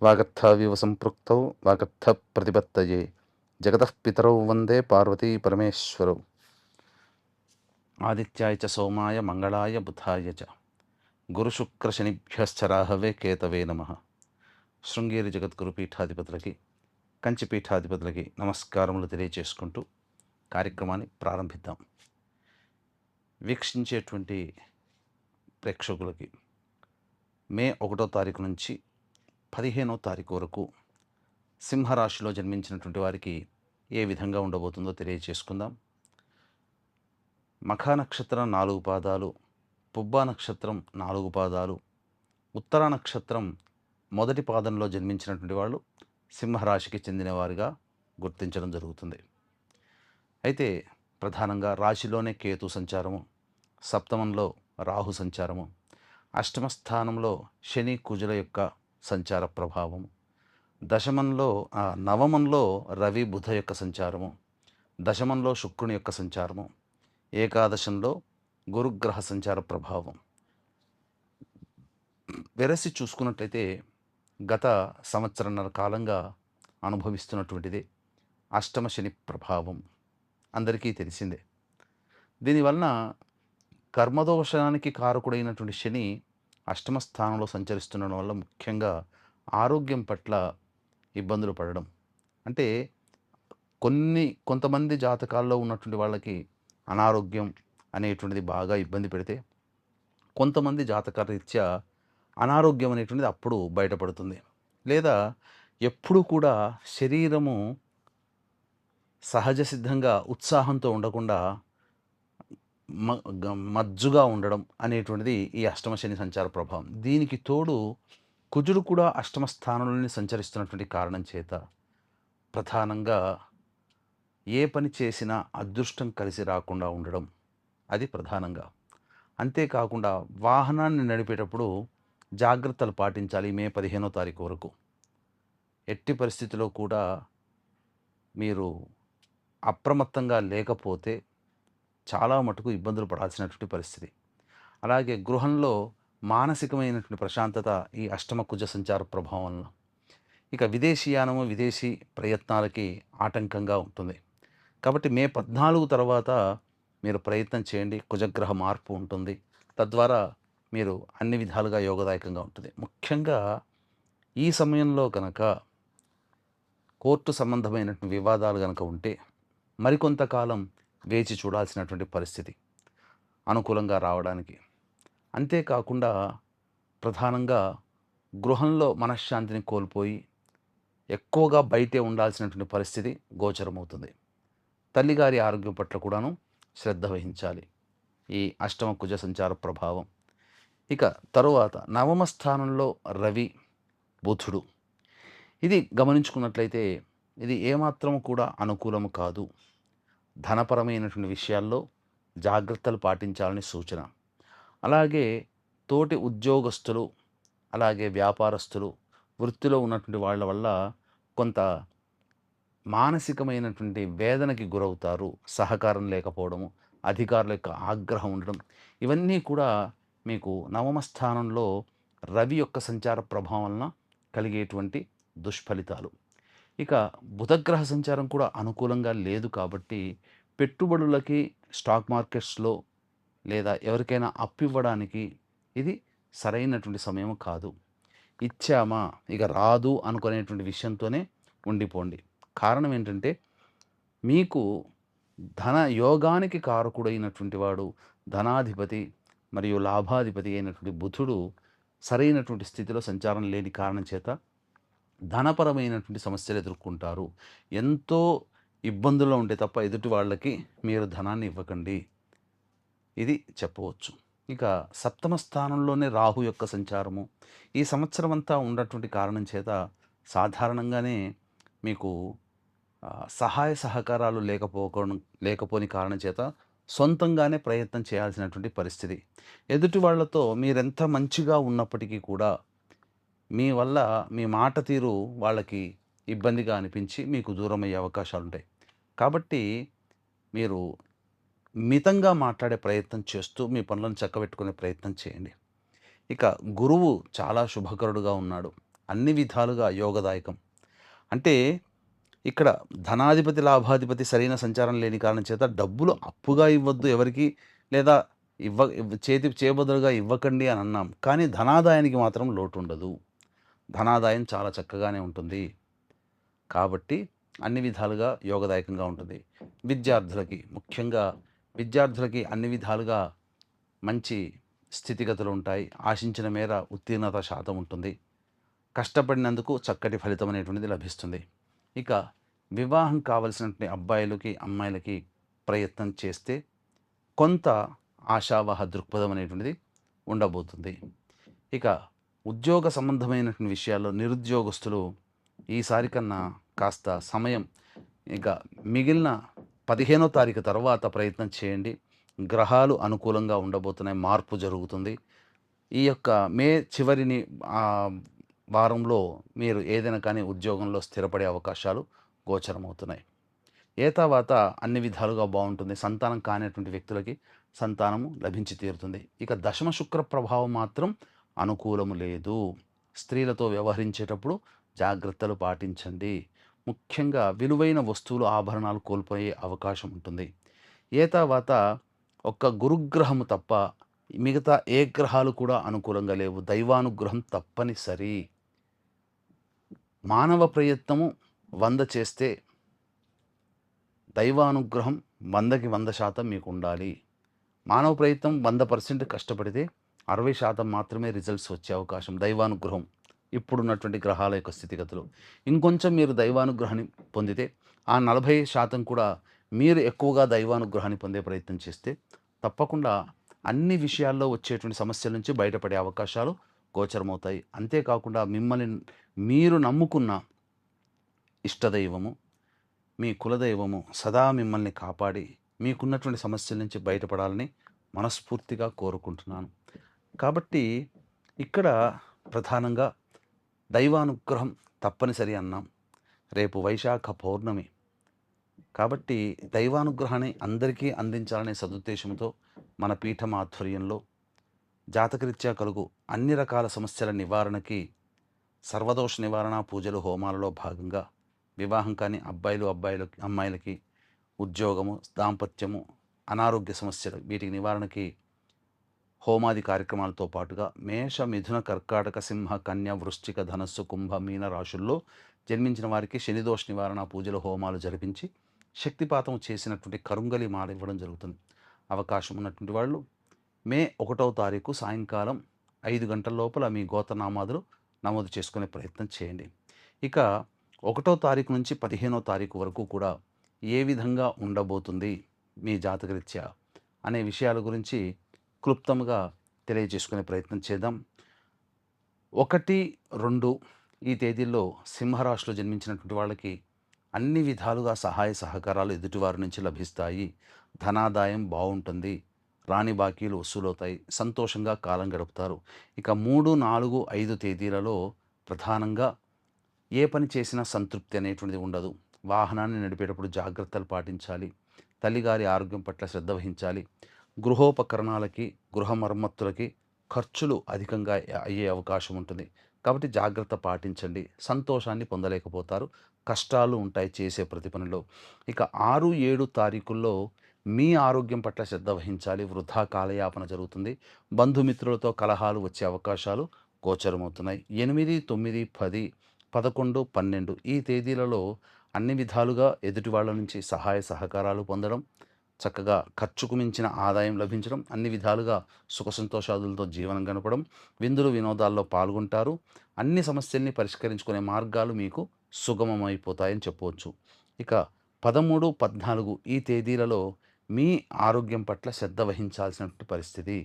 వాగర్థావివ సంపృక్తౌ వాగర్థ ప్రతిపత్తయే జగతః పితరౌ వందే పార్వతీ పరమేశ్వరౌ. ఆదిత్యాయ చ సోమాయ మంగళాయ బుధాయ చ గురుశుక్రశనిభ్యశ్చ రాహవే కేతవే నమః. శృంగేరి జగద్గురు పీఠాధిపతులకి, కంచి పీఠాధిపతులకి నమస్కారములు తెలియచేసుకుంటూ కార్యక్రమాన్ని ప్రారంభిద్దాం. వీక్షించేటువంటి ప్రేక్షకులకి మే 1వ తారీఖు నుంచి 15వ తారీఖు వరకు సింహరాశిలో జన్మించినటువంటి వారికి ఏ విధంగా ఉండబోతుందో తెలియచేసుకుందాం. మఖా నక్షత్రం 4 పాదాలు, పుబ్బా నక్షత్రం 4 పాదాలు, ఉత్తరా నక్షత్రం మొదటి పాదంలో జన్మించినటువంటి వాళ్ళు సింహరాశికి చెందినవారిగా గుర్తించడం జరుగుతుంది. అయితే ప్రధానంగా రాశిలోనే కేతు సంచారము, సప్తమంలో రాహు సంచారము, అష్టమ స్థానంలో శని కుజుల యొక్క సంచార ప్రభావము, నవమంలో రవి బుధ యొక్క సంచారము, దశమంలో శుక్రుని యొక్క సంచారము, ఏకాదశంలో గురుగ్రహ సంచార ప్రభావం. వెరసి చూసుకున్నట్లయితే గత సంవత్సరన్నర కాలంగా అనుభవిస్తున్నటువంటిది అష్టమ శని ప్రభావం అందరికీ తెలిసిందే. దీనివలన కర్మదోషానికి కారకుడైనటువంటి శని అష్టమ స్థానంలో సంచరిస్తుండడం వల్ల ముఖ్యంగా ఆరోగ్యం పట్ల ఇబ్బందులు పడడం, అంటే కొంతమంది జాతకాల్లో ఉన్నటువంటి వాళ్ళకి అనారోగ్యం అనేటువంటిది బాగా ఇబ్బంది పెడితే, కొంతమంది జాతక రీత్యా అనారోగ్యం అనేటువంటిది అప్పుడు బయటపడుతుంది. లేదా ఎప్పుడు కూడా శరీరము సహజ సిద్ధంగా ఉత్సాహంతో ఉండకుండా మజ్జుగా ఉండడం అనేటువంటిది ఈ అష్టమ శని సంచార ప్రభావం. దీనికి తోడు కుజుడు కూడా అష్టమ స్థానంలోనే సంచరిస్తున్నటువంటి కారణం చేత ప్రధానంగా ఏ పని చేసినా అదృష్టం కలిసి రాకుండా ఉండడం, అది ప్రధానంగా. అంతేకాకుండా వాహనాన్ని నడిపేటప్పుడు జాగ్రత్తలు పాటించాలి. మే 15వ తారీఖు వరకు ఎట్టి పరిస్థితిలో కూడా మీరు అప్రమత్తంగా లేకపోతే చాలా మటుకు ఇబ్బందులు పడాల్సినటువంటి పరిస్థితి. అలాగే గృహంలో మానసికమైనటువంటి ప్రశాంతత ఈ అష్టమ కుజ సంచార ప్రభావం వలన. ఇక విదేశీయానము, విదేశీ ప్రయత్నాలకి ఆటంకంగా ఉంటుంది. కాబట్టి మే 14 తర్వాత మీరు ప్రయత్నం చేయండి. కుజగ్రహ మార్పు ఉంటుంది. తద్వారా మీరు అన్ని విధాలుగా యోగదాయకంగా ఉంటుంది. ముఖ్యంగా ఈ సమయంలో కనుక కోర్టు సంబంధమైనటువంటి వివాదాలు కనుక ఉంటే మరికొంతకాలం వేచి చూడాల్సినటువంటి పరిస్థితి అనుకూలంగా రావడానికి. అంతేకాకుండా ప్రధానంగా గృహంలో మనశ్శాంతిని కోల్పోయి ఎక్కువగా బయటే ఉండాల్సినటువంటి పరిస్థితి గోచరమవుతుంది. తల్లిగారి ఆరోగ్యం పట్ల కూడాను శ్రద్ధ వహించాలి ఈ అష్టమ కుజ సంచార ప్రభావం. ఇక తరువాత నవమ స్థానంలో రవి బుధుడు, ఇది గమనించుకున్నట్లయితే ఇది ఏమాత్రం కూడా అనుకూలము కాదు. ధనపరమైనటువంటి విషయాల్లో జాగ్రత్తలు పాటించాలని సూచన. అలాగే తోటి ఉద్యోగస్తులు, అలాగే వ్యాపారస్తులు, వృత్తిలో ఉన్నటువంటి వాళ్ళ వల్ల కొంత మానసికమైనటువంటి వేదనకి గురవుతారు. సహకారం లేకపోవడము, అధికారుల యొక్క ఆగ్రహం ఉండడం, ఇవన్నీ కూడా మీకు నవమ స్థానంలో రవి యొక్క సంచార ప్రభావం వలన కలిగేటువంటి దుష్ఫలితాలు. ఇక బుధగ్రహ సంచారం కూడా అనుకూలంగా లేదు కాబట్టి పెట్టుబడులకి స్టాక్ మార్కెట్స్లో లేదా ఎవరికైనా అప్పు ఇవ్వడానికి ఇది సరైనటువంటి సమయం కాదు. ఇచ్చామా ఇక రాదు అనుకునేటువంటి విషయంతోనే ఉండిపోండి. కారణం ఏంటంటే మీకు ధన యోగానికి కారకుడైనటువంటి వాడు ధనాధిపతి మరియు లాభాధిపతి అయినటువంటి బుధుడు సరైనటువంటి స్థితిలో సంచారం లేని కారణం చేత ధనపరమైనటువంటి సమస్యలు ఎదుర్కొంటారు. ఎంతో ఇబ్బందుల్లో ఉంటే తప్ప ఎదుటి వాళ్ళకి మీరు ధనాన్ని ఇవ్వకండి, ఇది చెప్పవచ్చు. ఇక సప్తమ స్థానంలోనే రాహు యొక్క సంచారము ఈ సంవత్సరం అంతా ఉన్నటువంటి కారణం చేత సాధారణంగానే మీకు సహాయ సహకారాలు లేకపోని కారణం చేత సొంతంగానే ప్రయత్నం చేయాల్సినటువంటి పరిస్థితి. ఎదుటి వాళ్ళతో మీరెంత మంచిగా ఉన్నప్పటికీ కూడా మీ వల్ల మీ మాట తీరు వాళ్ళకి ఇబ్బందిగా అనిపించి మీకు దూరం అయ్యే అవకాశాలు ఉంటాయి. కాబట్టి మీరు మితంగా మాట్లాడే ప్రయత్నం చేస్తూ మీ పనులను చక్కబెట్టుకునే ప్రయత్నం చేయండి. ఇక గురువు చాలా శుభకరుడుగా ఉన్నాడు. అన్ని విధాలుగా యోగదాయకం. అంటే ఇక్కడ ధనాధిపతి, లాభాధిపతి సరైన సంచారం లేని కారణం చేత డబ్బులు అప్పుగా ఇవ్వద్దు ఎవరికీ, లేదా చేయబదులుగా ఇవ్వకండి అని అన్నాం. కానీ ధనాదాయానికి మాత్రం లోటుండదు. ధనాదాయం చాలా చక్కగానే ఉంటుంది. కాబట్టి అన్ని విధాలుగా యోగదాయకంగా ఉంటుంది. ముఖ్యంగా విద్యార్థులకి అన్ని విధాలుగా మంచి స్థితిగతులు ఉంటాయి. ఆశించిన మేర ఉత్తీర్ణత శాతం ఉంటుంది. కష్టపడినందుకు చక్కటి ఫలితం అనేటువంటిది లభిస్తుంది. ఇక వివాహం కావలసినటువంటి అబ్బాయిలకి, అమ్మాయిలకి ప్రయత్నం చేస్తే కొంత ఆశావహ దృక్పథం అనేటువంటిది ఉండబోతుంది. ఇక ఉద్యోగ సంబంధమైనటువంటి విషయాల్లో నిరుద్యోగస్తులు ఈసారి కన్నా కాస్త సమయం, ఇక మిగిలిన 15వ తారీఖు తర్వాత ప్రయత్నం చేయండి. గ్రహాలు అనుకూలంగా ఉండబోతున్నాయి. మార్పు జరుగుతుంది. ఈ యొక్క మే చివరిని వారంలో మీరు ఏదైనా కానీ ఉద్యోగంలో స్థిరపడే అవకాశాలు గోచరమవుతున్నాయి. తర్వాత అన్ని విధాలుగా బాగుంటుంది. సంతానం కానిటువంటి వ్యక్తులకి సంతానము లభించి తీరుతుంది. ఇక దశమ శుక్ర ప్రభావం మాత్రం అనుకూలము లేదు. స్త్రీలతో వ్యవహరించేటప్పుడు జాగ్రత్తలు పాటించండి. ముఖ్యంగా విలువైన వస్తువులు, ఆభరణాలు కోల్పోయే అవకాశం ఉంటుంది. తర్వాత ఒక్క గురుగ్రహము తప్ప మిగతా ఏ గ్రహాలు కూడా అనుకూలంగా లేవు. దైవానుగ్రహం తప్పనిసరి. మానవ ప్రయత్నము 100 చేస్తే దైవానుగ్రహం 100కి 100% మీకు ఉండాలి. మానవ ప్రయత్నం 100% కష్టపడితే 60% మాత్రమే రిజల్ట్స్ వచ్చే అవకాశం. దైవానుగ్రహం ఇప్పుడున్నటువంటి గ్రహాల యొక్క స్థితిగతులు. ఇంకొంచెం మీరు దైవానుగ్రహాన్ని పొందితే ఆ 40% కూడా మీరు ఎక్కువగా దైవానుగ్రహాన్ని పొందే ప్రయత్నం చేస్తే తప్పకుండా అన్ని విషయాల్లో వచ్చేటువంటి సమస్యల నుంచి బయటపడే అవకాశాలు గోచరమవుతాయి. అంతేకాకుండా మిమ్మల్ని మీరు నమ్ముకున్న ఇష్టదైవము, మీ కులదైవము సదా మిమ్మల్ని కాపాడి మీకున్నటువంటి సమస్యల నుంచి బయటపడాలని మనస్ఫూర్తిగా కోరుకుంటున్నాను. కాబట్టి ఇక్కడ ప్రధానంగా దైవానుగ్రహం తప్పనిసరి అన్నాం. రేపు వైశాఖ పౌర్ణమి. కాబట్టి దైవానుగ్రహాన్ని అందరికీ అందించాలనే సదుద్దేశంతో మన పీఠం ఆధ్వర్యంలో జాతకరీత్యా కలుగు అన్ని రకాల సమస్యల నివారణకి సర్వదోష నివారణ పూజలు, హోమాలలో భాగంగా వివాహం కాని అమ్మాయిలకి ఉద్యోగము, దాంపత్యము, అనారోగ్య సమస్యలు వీటికి నివారణకి హోమాది కార్యక్రమాలతో పాటుగా మేష, మిథున, కర్కాటక, సింహ, కన్య, వృశ్చిక, ధనస్సు, కుంభ, మీన రాశుల్లో జన్మించిన వారికి శనిదోష నివారణ పూజలు, హోమాలు జరిపించి శక్తిపాతం చేసినటువంటి కరుంగలి మాల ఇవ్వడం జరుగుతుంది. అవకాశం ఉన్నటువంటి వాళ్ళు మే 1వ తారీఖు సాయంకాలం 5 గంటల లోపల మీ గోత్రనామాదులు నమోదు చేసుకునే ప్రయత్నం చేయండి. ఇక 1వ తారీఖు నుంచి 15వ తారీఖు వరకు కూడా ఏ విధంగా ఉండబోతుంది మీ జాతకరీత్యా అనే విషయాల గురించి క్లుప్తంగా తెలియజేసుకునే ప్రయత్నం చేద్దాం. 1, 2 ఈ తేదీల్లో సింహరాశిలో జన్మించినటువంటి వాళ్ళకి అన్ని విధాలుగా సహాయ సహకారాలు ఎదుటివారి నుంచి లభిస్తాయి. ధనాదాయం బాగుంటుంది. రాని బాకీలు వసూలవుతాయి. సంతోషంగా కాలం గడుపుతారు. ఇక 3, 4, 5 తేదీలలో ప్రధానంగా ఏ పని చేసినా సంతృప్తి అనేటువంటిది ఉండదు. వాహనాన్ని నడిపేటప్పుడు జాగ్రత్తలు పాటించాలి. తల్లిగారి ఆరోగ్యం పట్ల శ్రద్ధ వహించాలి. గృహోపకరణాలకి, గృహ మరమ్మతులకి ఖర్చులు అధికంగా అయ్యే అవకాశం ఉంటుంది. కాబట్టి జాగ్రత్త పాటించండి. సంతోషాన్ని పొందలేకపోతారు. కష్టాలు ఉంటాయి చేసే ప్రతి పనిలో. ఇక 6, 7 తారీఖుల్లో మీ ఆరోగ్యం పట్ల శ్రద్ధ వహించాలి. వృధా కాలయాపన జరుగుతుంది. బంధుమిత్రులతో కలహాలు వచ్చే అవకాశాలు గోచరమవుతున్నాయి. 8, 9, 10, 11, 12 ఈ తేదీలలో అన్ని విధాలుగా ఎదుటి వాళ్ళ నుంచి సహాయ సహకారాలు పొందడం, చక్కగా ఖర్చుకు మించిన ఆదాయం లభించడం, అన్ని విధాలుగా సుఖ సంతోషాదులతో జీవనం గడపడం, విందులు వినోదాల్లో పాల్గొంటారు. అన్ని సమస్యల్ని పరిష్కరించుకునే మార్గాలు మీకు సుగమమైపోతాయని చెప్పవచ్చు. ఇక 13, 14 ఈ తేదీలలో మీ ఆరోగ్యం పట్ల శ్రద్ధ వహించాల్సినటువంటి పరిస్థితి.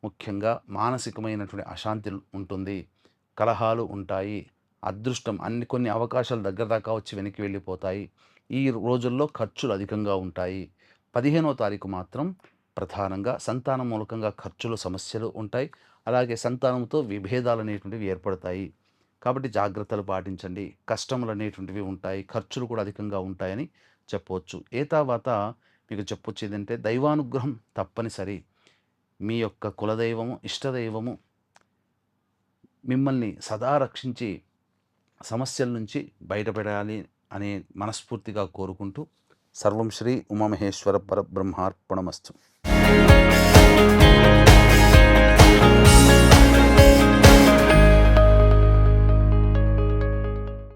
ముఖ్యంగా మానసికమైనటువంటి అశాంతి ఉంటుంది. కలహాలు ఉంటాయి. అదృష్టం కొన్ని అవకాశాలు దగ్గర దాకా వచ్చి వెనక్కి వెళ్ళిపోతాయి. ఈ రోజుల్లో ఖర్చులు అధికంగా ఉంటాయి. 15వ తారీఖు మాత్రం ప్రధానంగా సంతానం మూలకంగా ఖర్చులు, సమస్యలు ఉంటాయి. అలాగే సంతానంతో విభేదాలు అనేటువంటివి ఏర్పడతాయి. కాబట్టి జాగ్రత్తలు పాటించండి. కష్టములు అనేటువంటివి ఉంటాయి. ఖర్చులు కూడా అధికంగా ఉంటాయని చెప్పవచ్చు. తర్వాత మీకు చెప్పొచ్చు ఏదంటే దైవానుగ్రహం తప్పనిసరి. మీ యొక్క కులదైవము, ఇష్టదైవము మిమ్మల్ని సదా రక్షించి సమస్యల నుంచి బయటపడాలి అనే మనస్ఫూర్తిగా కోరుకుంటూ సర్వం శ్రీ ఉమామహేశ్వర పరబ్రహ్మార్పణమస్తు.